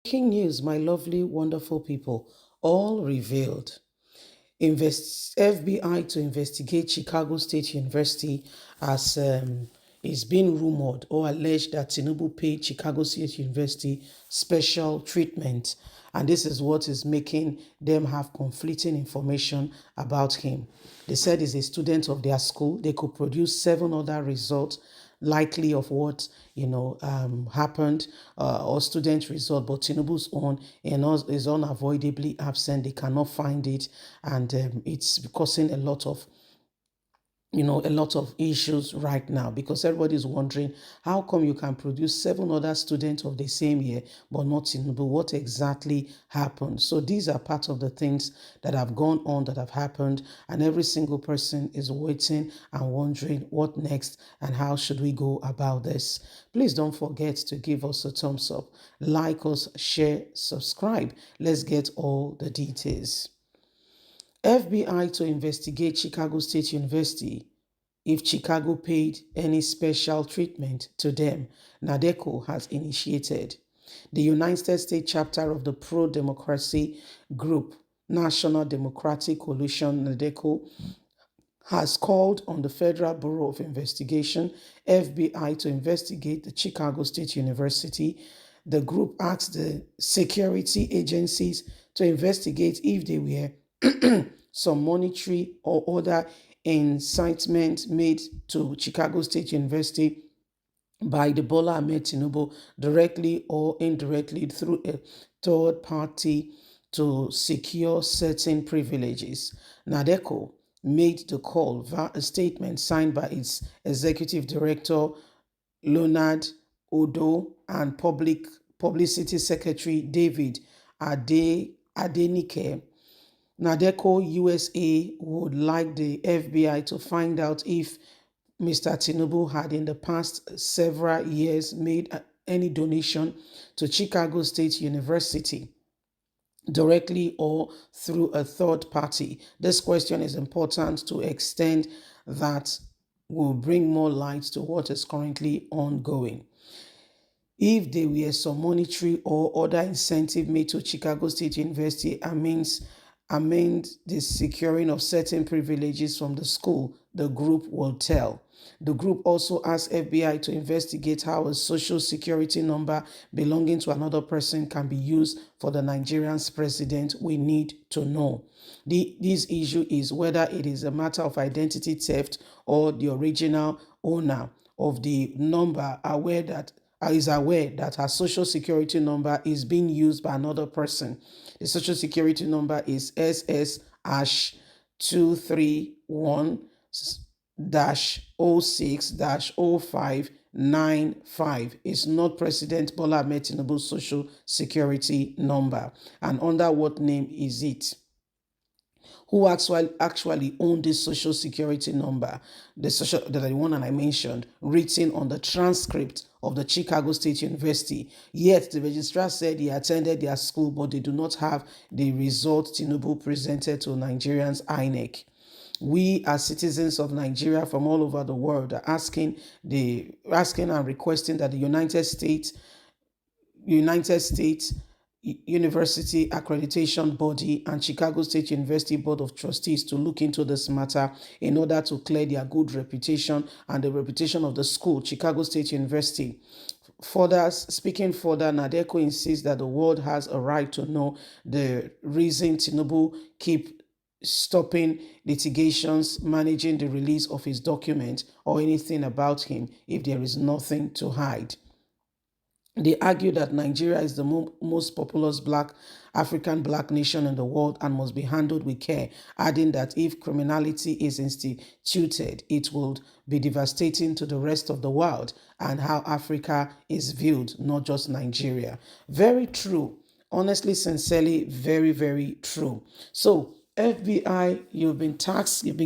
Breaking news, my lovely, wonderful people, all revealed. FBI to investigate Chicago State University as it's been rumored or alleged that Tinubu paid Chicago State University special treatment. And this is what is making them have conflicting information about him. They said he's a student of their school. They could produce 7 other results likely of what happened or student result, but Tinubu's own is unavoidably absent. They cannot find it, and it's causing a lot of issues right now because everybody's wondering how come you can produce 7 other students of the same year but not Tinubu. What exactly happened? So these are part of the things that have gone on, that have happened, and every single person is waiting and wondering what next and how should we go about this. Please don't forget to give us a thumbs up, like us, share, subscribe. Let's get all the details. FBI to investigate Chicago State University if Chicago paid any special treatment to them, NADECO has initiated. The United States chapter of the pro-democracy group, National Democratic Coalition, NADECO, has called on the Federal Bureau of Investigation, FBI, to investigate the Chicago State University. The group asked the security agencies to investigate if they were some monetary or other incitement made to Chicago State University by the Bola Ahmed Tinubu directly or indirectly through a third party to secure certain privileges. NADECO made the call via a statement signed by its executive director Leonard Odo and publicity secretary David Adenike. NADECO USA would like the FBI to find out if Mr. Tinubu had in the past several years made any donation to Chicago State University directly or through a third party. This question is important to extend that will bring more light to what is currently ongoing. If there were some monetary or other incentive made to Chicago State University amend the securing of certain privileges from the school, the group will tell. The group also asked FBI to investigate how a social security number belonging to another person can be used for the Nigerian's president. We need to know. This issue is whether it is a matter of identity theft or the original owner of the number is aware that her social security number is being used by another person. The social security number is SS 231 06 0595. It's not President Bola Ahmed Tinubu's social security number. And under what name is it? Who actually owned this social security number, the one that I mentioned, written on the transcript of the Chicago State University. Yet the registrar said he attended their school, but they do not have the result Tinubu presented to Nigerians INEC. We as citizens of Nigeria from all over the world are asking and requesting that the United States University Accreditation Body and Chicago State University Board of Trustees to look into this matter in order to clear their good reputation and the reputation of the school, Chicago State University. Speaking further, NADECO insists that the world has a right to know the reason Tinubu keep stopping litigations, managing the release of his document or anything about him if there is nothing to hide. They argue that Nigeria is the most populous African black nation in the world and must be handled with care, adding that if criminality is instituted, it will be devastating to the rest of the world and how Africa is viewed, not just Nigeria. Very true. Honestly, sincerely, very, very true. So, FBI, you've been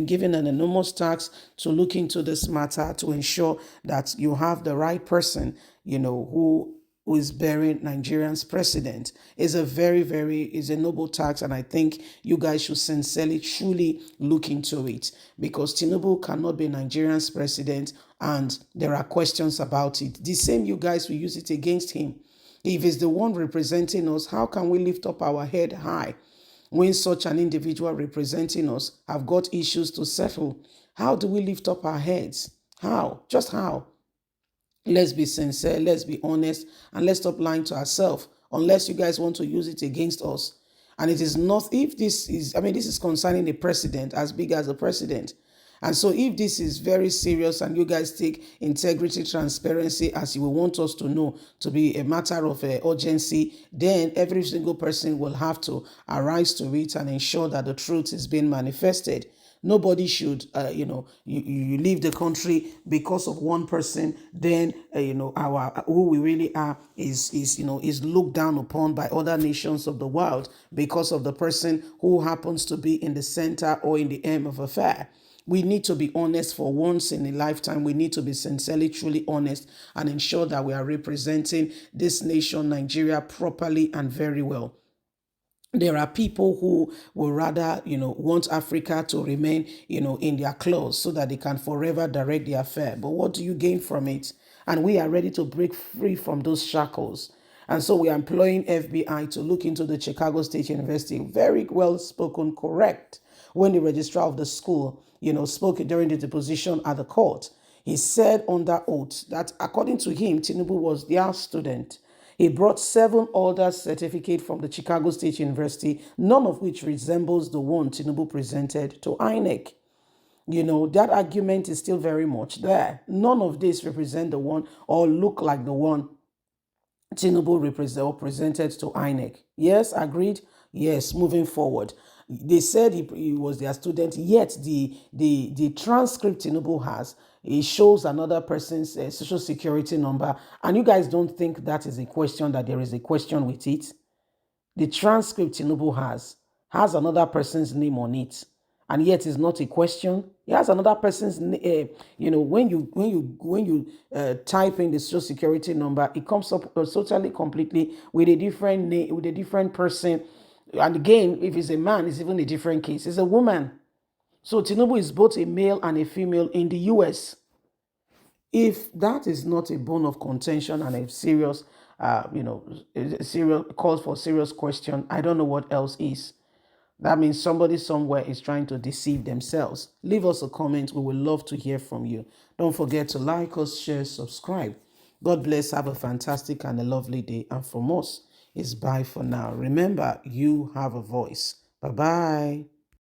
given an enormous task to look into this matter to ensure that you have the right person, who is bearing Nigerian's president. Is a noble task, and I think you guys should sincerely, truly look into it because Tinubu cannot be Nigerian's president, and there are questions about it. The same you guys will use it against him. If it's the one representing us, how can we lift up our head high when such an individual representing us have got issues to settle? How do we lift up our heads? How? Just how? Let's be sincere, let's be honest, and let's stop lying to ourselves, unless you guys want to use it against us. And it is not, if this is, I mean, this is concerning the president, as big as the president. And so if this is very serious and you guys take integrity, transparency, as you will want us to know, to be a matter of urgency, then every single person will have to arise to it and ensure that the truth is being manifested. Nobody should, you leave the country because of one person, then, our who we really are is looked down upon by other nations of the world because of the person who happens to be in the center or in the aim of affair. We need to be honest for once in a lifetime. We need to be sincerely, truly honest and ensure that we are representing this nation, Nigeria, properly and very well. There are people who will rather, want Africa to remain, in their claws so that they can forever direct the affair. But what do you gain from it? And we are ready to break free from those shackles. And so we are employing FBI to look into the Chicago State University. Very well spoken, correct. When the registrar of the school, spoke during the deposition at the court, he said under oath that according to him, Tinubu was their student. He brought 7 other certificates from the Chicago State University, none of which resembles the one Tinubu presented to INEC. That argument is still very much there. None of this represent the one or look like the one Tinubu presented to INEC. Yes, agreed? Yes, moving forward. They said he was their student, yet the transcript Tinubu has, it shows another person's social security number. And you guys don't think that is a question, that there is a question with it? The transcript Tinubu has another person's name on it, and yet it's not a question. It has another person's name. When you type in the social security number, it comes up totally completely with a different name, with a different person. And again, if it's a man, it's even a different case. It's a woman. So Tinubu is both a male and a female in the US. If that is not a bone of contention and a serious, serious calls for serious question, I don't know what else is. That means somebody somewhere is trying to deceive themselves. Leave us a comment. We would love to hear from you. Don't forget to like us, share, subscribe. God bless. Have a fantastic and a lovely day. And from us, it's bye for now. Remember, you have a voice. Bye-bye.